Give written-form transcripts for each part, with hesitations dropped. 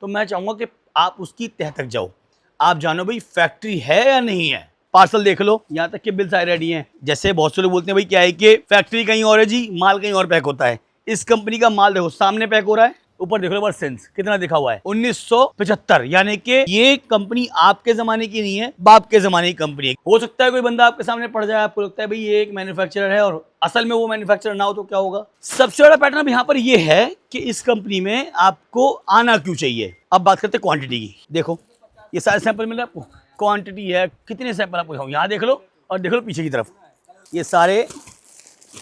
तो मैं चाहूंगा कि आप उसकी तह तक जाओ, आप जानो भाई फैक्ट्री है या नहीं है। पार्सल देख लो, यहाँ तक के बिल सारे रेडी हैं। जैसे बहुत से लोग बोलते हैं भाई क्या है कि फैक्ट्री कहीं और है जी, माल कहीं और पैक होता है। इस कंपनी का माल देखो सामने पैक हो रहा है, ऊपर देख लो बस सेंस कितना लिखा हुआ है 1975, यानी कि ये कंपनी आपके जमाने की नहीं है, बाप के जमाने की कंपनी है। हो सकता है कोई बंदा आपके सामने पड़ जाए, आपको लगता है भाई ये एक मैन्युफैक्चरर है और असल में वो मैन्युफैक्चरर ना हो तो क्या होगा। सबसे बड़ा पैटर्न अब यहाँ पर ये है कि इस कंपनी में आपको आना क्यों चाहिए। अब बात करते हैं क्वांटिटी की। देखो ये सारे सैंपल मिल रहे हैं आपको, क्वांटिटी है, कितने सैंपल आपको दिखाऊं, यहाँ देख लो और देख लो पीछे की तरफ, ये सारे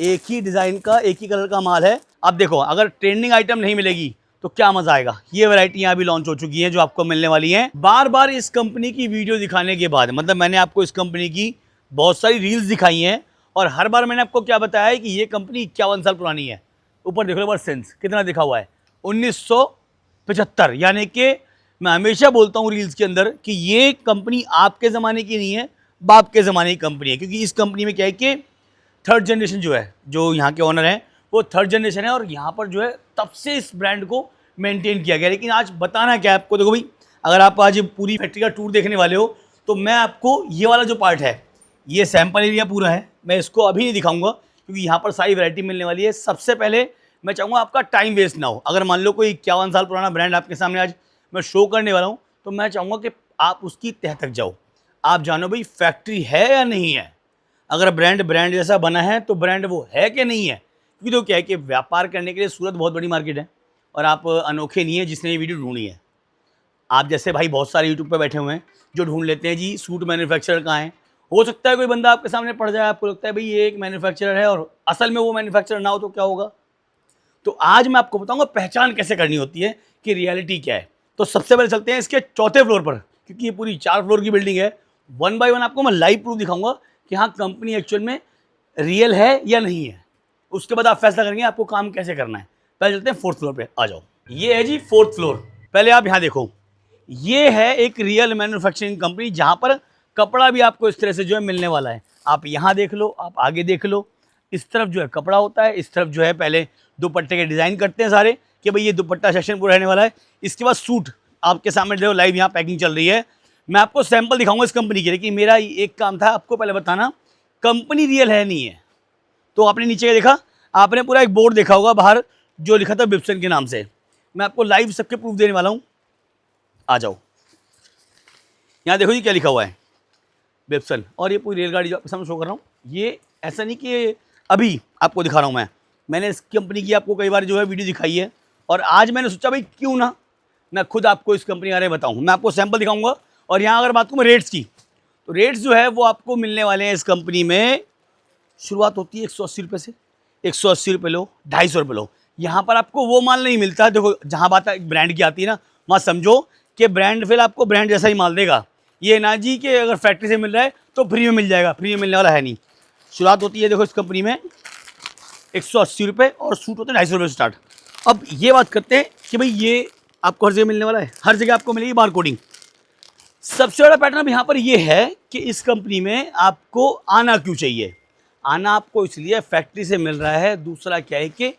एक ही डिज़ाइन का एक ही कलर का माल है। अब देखो अगर ट्रेंडिंग आइटम नहीं मिलेगी तो क्या मजा आएगा। ये वैरायटी यहाँ भी लॉन्च हो चुकी है जो आपको मिलने वाली है। बार बार इस कंपनी की वीडियो दिखाने के बाद, मतलब मैंने आपको इस कंपनी की बहुत सारी रील्स दिखाई हैं और हर बार मैंने आपको क्या बताया है कि ये कंपनी 51 साल पुरानी है। ऊपर देख लो बस सेंस कितना लिखा हुआ है 1975, यानी कि मैं हमेशा बोलता हूँ रील्स के अंदर कि ये कंपनी आपके ज़माने की नहीं है, बाप के ज़माने की कंपनी है। क्योंकि इस कंपनी में क्या है कि थर्ड जनरेशन जो है, जो यहाँ के ओनर हैं वो थर्ड जनरेशन है और यहाँ पर जो है तब से इस ब्रांड को मेंटेन किया गया। लेकिन आज बताना क्या है आपको, देखो भाई अगर आप आज पूरी फैक्ट्री का टूर देखने वाले हो तो मैं आपको ये वाला जो पार्ट है, ये सैंपल एरिया पूरा है, मैं इसको अभी नहीं दिखाऊंगा क्योंकि यहाँ पर सारी वैरायटी मिलने वाली है। सबसे पहले मैं चाहूँगा आपका टाइम वेस्ट ना हो। अगर मान लो कोई 51 साल पुराना ब्रांड आपके सामने आज मैं शो करने वाला हूँ तो मैं चाहूँगा कि आप उसकी तह तक जाओ, आप जानो भाई फैक्ट्री है या नहीं है। अगर ब्रांड जैसा बना है तो ब्रांड वो है कि नहीं है। क्योंकि तो क्या है कि व्यापार करने के लिए सूरत बहुत बड़ी मार्केट है और आप अनोखे नहीं है जिसने ये वीडियो ढूंढी है। आप जैसे भाई बहुत सारे यूट्यूब पे बैठे हुए हैं जो ढूंढ लेते हैं जी सूट मैन्युफैक्चरर कहाँ है। हो सकता है कोई बंदा आपके सामने पड़ जाए, आपको लगता है भाई ये एक मैन्युफैक्चरर है और असल में वो मैन्युफैक्चरर ना हो तो क्या होगा। तो आज मैं आपको बताऊंगा पहचान कैसे करनी होती है कि रियलिटी क्या है। तो सबसे पहले चलते हैं इसके चौथे फ्लोर पर, क्योंकि ये पूरी 4 फ्लोर की बिल्डिंग है। वन बाय वन आपको मैं लाइव प्रूफ दिखाऊंगा कि हाँ कंपनी एक्चुअल में रियल है या नहीं है। उसके बाद आप फैसला करेंगे आपको काम कैसे करना है। पहले चलते हैं फोर्थ फ्लोर पे, आ जाओ। ये है जी फोर्थ फ्लोर। पहले आप यहाँ देखो, ये है एक रियल मैन्युफैक्चरिंग कंपनी जहाँ पर कपड़ा भी आपको इस तरह से जो है मिलने वाला है। आप यहाँ देख लो, आप आगे देख लो, इस तरफ जो है कपड़ा होता है, इस तरफ जो है पहले दुपट्टे के डिज़ाइन करते हैं सारे कि भाई ये दुपट्टा सेक्शन पूरा रहने वाला है। इसके बाद सूट आपके सामने देखो लाइव यहाँ पैकिंग चल रही है। मैं आपको सैंपल दिखाऊंगा इस कंपनी के, लेकिन मेरा एक काम था आपको पहले बताना कंपनी रियल है नहीं है। तो आपने नीचे देखा, आपने पूरा एक बोर्ड देखा होगा बाहर जो लिखा था बिप्सन के नाम से। मैं आपको लाइव सबके प्रूफ देने वाला हूँ, आ जाओ। यहाँ देखो जी क्या लिखा हुआ है बिप्सन, और ये पूरी रेलगाड़ी जो आपके सामने शो कर रहा हूँ, ये ऐसा नहीं कि अभी आपको दिखा रहा हूँ मैंने इस कंपनी की आपको कई बार जो है वीडियो दिखाई है और आज मैंने सोचा भाई क्यों ना मैं खुद आपको इस कंपनी के बारे में बताऊँ। मैं आपको सैंपल दिखाऊंगा और यहाँ अगर बात करूँ रेट्स की, तो रेट्स जो है वो आपको मिलने वाले हैं इस कंपनी में। शुरुआत होती है 180 रुपये से, 180 रुपये लो, 250 रुपये लो। यहाँ पर आपको वो माल नहीं मिलता। देखो जहाँ बात ब्रांड की आती है ना, वहाँ समझो कि ब्रांड फिर आपको ब्रांड जैसा ही माल देगा। ये ना जी कि अगर फैक्ट्री से मिल रहा है तो फ्री में मिल जाएगा, फ्री में मिलने वाला है नहीं। शुरुआत होती है देखो इस कंपनी में 180 रुपये और सूट होते हैं 250 रुपये स्टार्ट। अब ये बात करते हैं कि भाई ये आपको हर जगह मिलने वाला है, हर जगह आपको मिलेगी बार कोडिंग। सबसे बड़ा पैटर्न अब यहाँ पर ये है कि इस कंपनी में आपको आना क्यों चाहिए। आना आपको इसलिए फैक्ट्री से मिल रहा है, दूसरा क्या है कि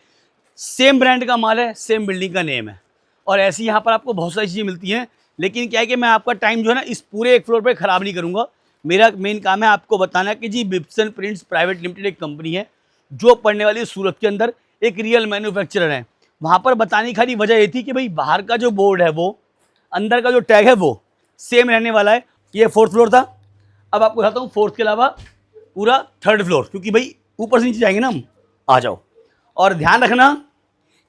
सेम ब्रांड का माल है, सेम बिल्डिंग का नेम है और ऐसी यहाँ पर आपको बहुत सारी चीज़ें मिलती हैं। लेकिन क्या है कि मैं आपका टाइम जो है ना इस पूरे एक फ्लोर पे ख़राब नहीं करूँगा। मेरा मेन काम है आपको बताना कि जी बिप्सन प्रिंट्स प्राइवेट लिमिटेड एक कंपनी है जो पड़ने वाली है सूरत के अंदर, एक रियल मैन्युफैक्चरर है। वहाँ पर बताने की खाली वजह ये थी कि भाई बाहर का जो बोर्ड है वो, अंदर का जो टैग है वो सेम रहने वाला है। ये फोर्थ फ्लोर था। अब आपको बताता हूँ फोर्थ के अलावा पूरा थर्ड फ्लोर, क्योंकि भाई ऊपर से नीचे जाएंगे ना हम, आ जाओ। और ध्यान रखना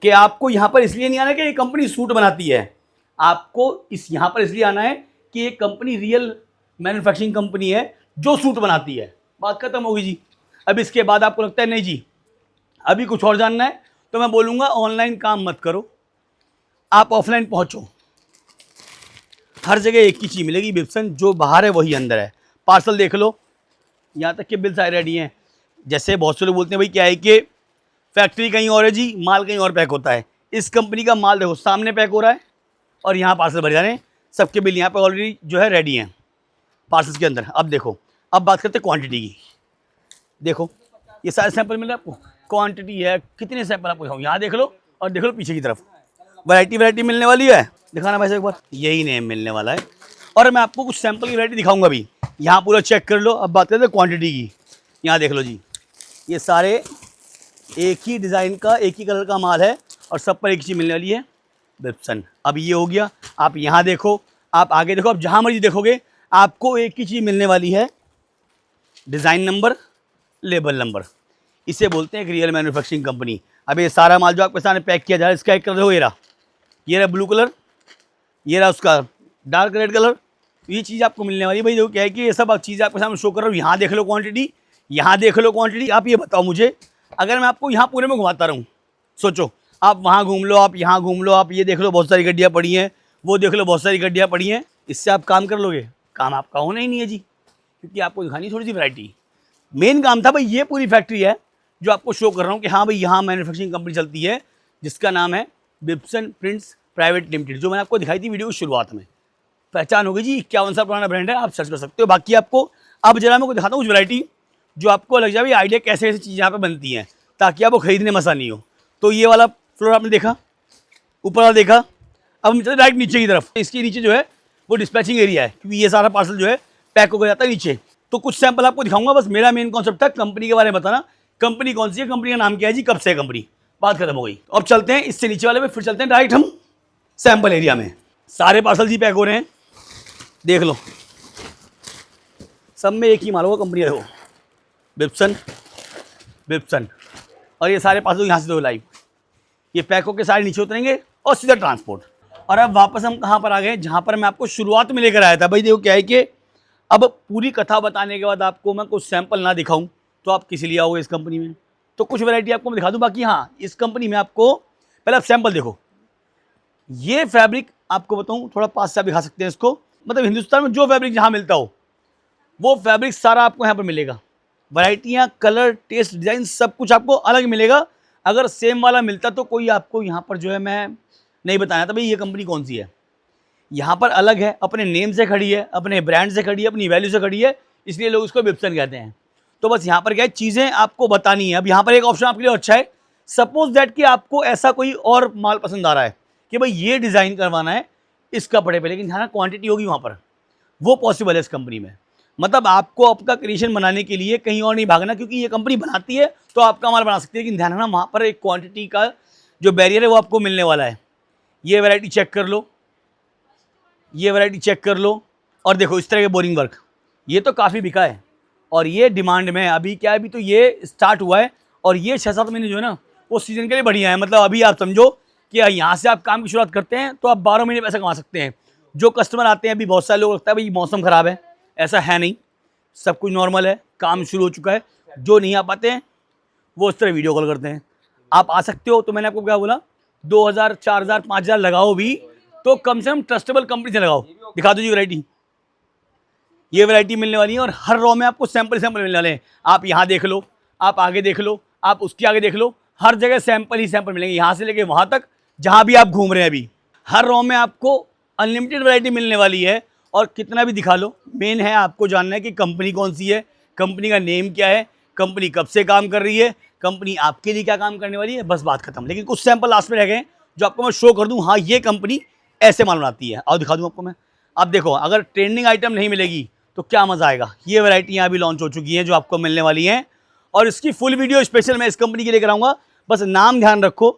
कि आपको यहाँ पर इसलिए नहीं आना कि ये कंपनी सूट बनाती है, आपको यहाँ पर इसलिए आना है कि ये कंपनी रियल मैन्युफैक्चरिंग कंपनी है जो सूट बनाती है। बात खत्म होगी जी। अब इसके बाद आपको लगता है नहीं जी अभी कुछ और जानना है, तो मैं बोलूँगा ऑनलाइन काम मत करो, आप ऑफलाइन पहुँचो। हर जगह एक ही चीज़ मिलेगी बिप्सन, जो बाहर है वही अंदर है। पार्सल देख लो, यहाँ तक के बिल सारे रेडी हैं। जैसे बहुत से लोग बोलते हैं भाई क्या है कि फैक्ट्री कहीं और है जी, माल कहीं और पैक होता है। इस कंपनी का माल देखो सामने पैक हो रहा है और यहाँ पार्सल भर जा रहे हैं। सबके बिल यहाँ पे ऑलरेडी जो है रेडी हैं पार्सल्स के अंदर। अब देखो, अब बात करते हैं क्वांटिटी की। देखो ये सारे सैंपल मिल रहे हैं आपको, क्वांटिटी है, कितने सैंपल आपको दिखाऊं, यहाँ देख लो और देख लो पीछे की तरफ, वैरायटी मिलने वाली है। दिखाना भाई साहब एक बार, यही नेम मिलने वाला है। और मैं आपको कुछ सैंपल की वैरायटी दिखाऊंगा अभी। यहाँ पूरा चेक कर लो। अब बात करते हैं क्वांटिटी की। यहाँ देख लो जी, ये सारे एक ही डिज़ाइन का एक ही कलर का माल है और सब पर एक चीज़ मिलने वाली है, बिप्सन। अब ये हो गया। आप यहाँ देखो, आप आगे देखो, आप जहाँ मर्जी देखोगे आपको एक ही चीज़ मिलने वाली है, डिज़ाइन नंबर, लेबल नंबर। इसे बोलते हैं एक रियल मैन्युफैक्चरिंग कंपनी। अब ये सारा माल जो आपके सामने पैक किया जा रहा है, इसका एक कलर हो, ये रहा ब्लू कलर, ये रहा उसका डार्क रेड कलर। ये चीज़ आपको मिलने वाली है। भाई देखो क्या है कि ये सब चीज़ आपके सामने शो कर रहा हूँ। यहाँ देख लो क्वांटिटी, यहाँ देख लो क्वांटिटी। आप ये बताओ मुझे, अगर मैं आपको यहाँ पूरे में घुमाता रहूँ, सोचो, आप वहाँ घूम लो, आप यहाँ घूम लो, आप ये देख लो बहुत सारी गड्डियाँ पड़ी हैं, वो देख लो बहुत सारी गड्डियाँ पड़ी हैं, इससे आप काम कर लोगे? काम आपका होना ही नहीं है जी, क्योंकि आपको दिखानी थोड़ी सी वैरायटी। मेन काम था भाई, ये पूरी फैक्ट्री है जो आपको शो कर रहा हूँ कि हाँ भाई यहाँ मैन्युफैक्चरिंग कंपनी चलती है जिसका नाम है बिप्सन प्रिंट्स प्राइवेट लिमिटेड, जो मैंने आपको दिखाई थी वीडियो की शुरुआत में। पहचान होगी जी, 51 साल पुराना ब्रांड है, आप सर्च कर सकते हो। बाकी आपको अब जरा मैं दिखाता हूँ कुछ वैरायटी जो आपको लग जाए आइडिया कैसे कैसे चीज़ें यहाँ पे बनती हैं, ताकि आपको खरीदने में आसानी हो। तो ये वाला फ्लोर आपने देखा, ऊपर वाला देखा, अब हम चलते डायरेक्ट नीचे की तरफ। इसके नीचे जो है वो डिस्पैचिंग एरिया है, क्योंकि ये सारा पार्सल जो है पैक हो जाता है नीचे। तो कुछ सैंपल आपको दिखाऊंगा, बस मेरा मेन कॉन्सेप्ट था कंपनी के बारे में बताना, कंपनी कौन सी है, कंपनी का नाम क्या है जी, कब से है कंपनी, बात खत्म हो गई। अब चलते हैं इससे नीचे वाले में, फिर चलते हैं डायरेक्ट हम सैंपल एरिया में। सारे पार्सल जी पैक हो रहे हैं, देख लो, सब में एक ही माल होगा कंपनी का, देखो बिप्सन बिप्सन। और ये सारे पार्सल यहाँ से दो लाइव, ये पैक होकर सारे नीचे उतरेंगे और सीधा ट्रांसपोर्ट। और अब वापस हम कहाँ पर आ गए, जहाँ पर मैं आपको शुरुआत में लेकर आया था। भाई देखो क्या है कि अब पूरी कथा बताने के बाद आपको मैं कुछ सैंपल ना दिखाऊं तो आप किस लिए आओगे इस कंपनी में। तो कुछ वैरायटी आपको मैं दिखा दूं। बाकी हाँ, इस कंपनी में आपको पहले आप सैंपल देखो। ये फैब्रिक आपको बताऊं, थोड़ा पास से आप दिखा सकते हैं इसको, मतलब हिंदुस्तान में जो फैब्रिक जहाँ मिलता हो वो फैब्रिक सारा आपको यहाँ पर मिलेगा। वैरायटियाँ, कलर, टेस्ट, डिज़ाइन सब कुछ आपको अलग मिलेगा। अगर सेम वाला मिलता तो कोई आपको यहाँ पर जो है मैं नहीं बताया था भाई ये कंपनी कौन सी है। यहाँ पर अलग है, अपने नेम से खड़ी है, अपने ब्रांड से खड़ी है, अपनी वैल्यू से खड़ी है, इसलिए लोग इसको बिप्सन कहते हैं। तो बस यहाँ पर क्या है, चीज़ें आपको बतानी है। अब यहाँ पर एक ऑप्शन आपके लिए अच्छा है, सपोज दैट कि आपको ऐसा कोई और माल पसंद आ रहा है कि भाई ये डिज़ाइन करवाना है इस कपड़े पे, लेकिन हाँ क्वांटिटी होगी वहाँ पर, वो पॉसिबल है इस कंपनी में। मतलब आपको आपका क्रिएशन बनाने के लिए कहीं और नहीं भागना, क्योंकि ये कंपनी बनाती है तो आपका माल बना सकती है, लेकिन ध्यान रखना वहाँ पर एक क्वांटिटी का जो बैरियर है वो आपको मिलने वाला है। ये वैरायटी चेक कर लो, ये वैरायटी चेक कर लो, और देखो इस तरह के बोरिंग वर्क, ये तो काफ़ी बिका है और ये डिमांड में है। अभी क्या है, अभी तो ये स्टार्ट हुआ है और ये 6-7 महीने जो है ना वो सीज़न के लिए बढ़िया है। मतलब अभी आप समझो कि यहाँ से आप काम की शुरुआत करते हैं तो आप 12 महीने पैसा कमा सकते हैं। जो कस्टमर आते हैं, अभी बहुत सारे लोग लगता है भाई मौसम ख़राब है, ऐसा है नहीं, सब कुछ नॉर्मल है, काम शुरू हो चुका है। जो नहीं आ पाते हैं वो इस तरह वीडियो कॉल करते हैं। आप आ सकते हो। तो मैंने आपको क्या बोला, 2000, 4000, 5000 लगाओ भी तो कम से कम ट्रस्टेबल कंपनी से लगाओ। दिखा दो जी वैरायटी, ये वैरायटी मिलने वाली है और हर रॉ में आपको सैंपल मिलने वाले हैं। आप यहाँ देख लो, आप आगे देख लो, आप उसके आगे देख लो, हर जगह सैंपल ही सैंपल मिलेंगे, यहाँ से लेके वहाँ तक जहाँ भी आप घूम रहे हैं। अभी हर रॉ में आपको अनलिमिटेड वैरायटी मिलने वाली है और कितना भी दिखा लो। मेन है आपको जानना है कि कंपनी कौन सी है, कंपनी का नेम क्या है, कंपनी कब से काम कर रही है, कंपनी आपके लिए क्या काम करने वाली है, बस बात खत्म। लेकिन कुछ सैंपल लास्ट में रह गए जो आपको मैं शो कर दूं, हाँ ये कंपनी ऐसे माल बनाती है, और दिखा दूं आपको मैं। अब देखो, अगर ट्रेंडिंग आइटम नहीं मिलेगी तो क्या मज़ा आएगा। ये वैरायटी यहाँ भी लॉन्च हो चुकी है जो आपको मिलने वाली हैं, और इसकी फुल वीडियो स्पेशल मैं इस कंपनी के लेकर आऊँगा। बस नाम ध्यान रखो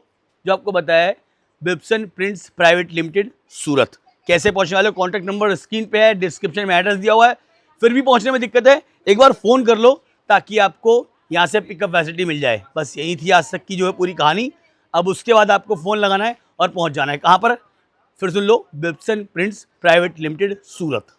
जो आपको बताया है, बिप्सन प्रिंट्स प्राइवेट लिमिटेड, सूरत। कैसे पहुँचने वाले, कॉन्टैक्ट नंबर स्क्रीन पे है, डिस्क्रिप्शन में एड्रेस दिया हुआ है। फिर भी पहुँचने में दिक्कत है, एक बार फ़ोन कर लो ताकि आपको यहाँ से पिकअप फैसिलिटी मिल जाए। बस यही थी आज तक की जो है पूरी कहानी। अब उसके बाद आपको फ़ोन लगाना है और पहुँच जाना है कहाँ पर, फिर सुन लो, बिप्सन प्रिंट्स प्राइवेट लिमिटेड, सूरत।